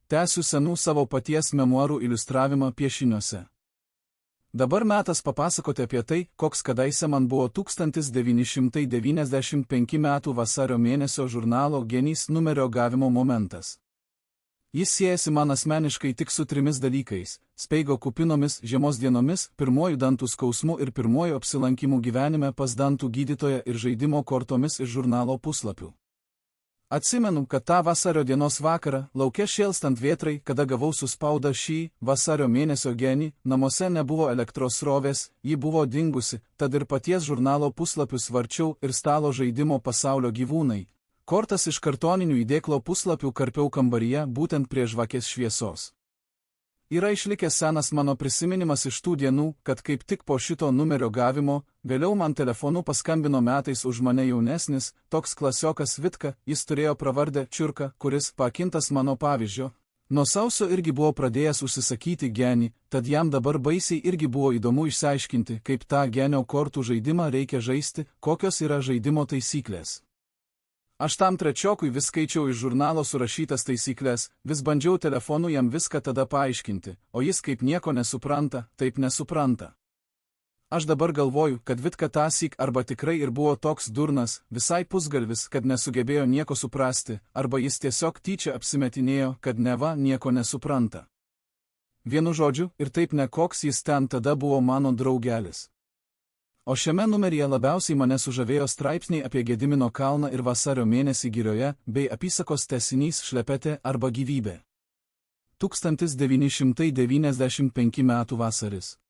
tęsiu senų savo paties memuarų iliustravimą piešiniuose. Dabar metas papasakoti apie tai, koks kadaise man buvo 1995 metų vasario mėnesio žurnalo Genys numerio gavimo momentas. Jis siejasi man asmeniškai tik su 3 dalykais – speigo kupinomis žiemos dienomis, pirmuoju dantų skausmu ir pirmuoju apsilankimu gyvenime pas dantų gydytoją ir žaidimo kortomis iš žurnalo puslapių. Atsimenu, kad tą vasario dienos vakarą, lauke šėlstant vėtrai, kada gavau suspaudą šį vasario mėnesio Genį, namuose nebuvo elektros srovės, ji buvo dingusi, tad ir paties žurnalo puslapius varčiau ir stalo žaidimo pasaulio gyvūnai. Kortas iš kartoninių įdėklo puslapių karpiau kambaryje būtent prie žvakės šviesos. Yra išlikęs senas mano prisiminimas iš tų dienų, kad kaip tik po šito numerio gavimo, vėliau man telefonu paskambino metais už mane jaunesnis, toks klasiokas Vitka, jis turėjo pravardę Čiurka, kuris, pakintas mano pavyzdžio, nuo sausio irgi buvo pradėjęs užsisakyti Genį, tad jam dabar baisiai irgi buvo įdomu išsiaiškinti, kaip tą Genio kortų žaidimą reikia žaisti, kokios yra žaidimo taisyklės. Aš tam trečiokui vis skaičiau iš žurnalo surašytas taisyklės, vis bandžiau telefonu jam viską tada paaiškinti, o jis kaip nieko nesupranta, taip nesupranta. Aš dabar galvoju, kad Vitka tąsyk arba tikrai ir buvo toks durnas, visai pusgalvis, kad nesugebėjo nieko suprasti, arba jis tiesiog tyčia apsimetinėjo, kad neva nieko nesupranta. Vienu žodžiu, ir taip nekoks jis ten tada buvo mano draugelis. O šiame numeryje labiausiai mane sužavėjo straipsniai apie Gedimino kalną ir vasario mėnesį girioje, bei apysakos tęsinys Šlepetė arba gyvybė. 1995 metų vasaris.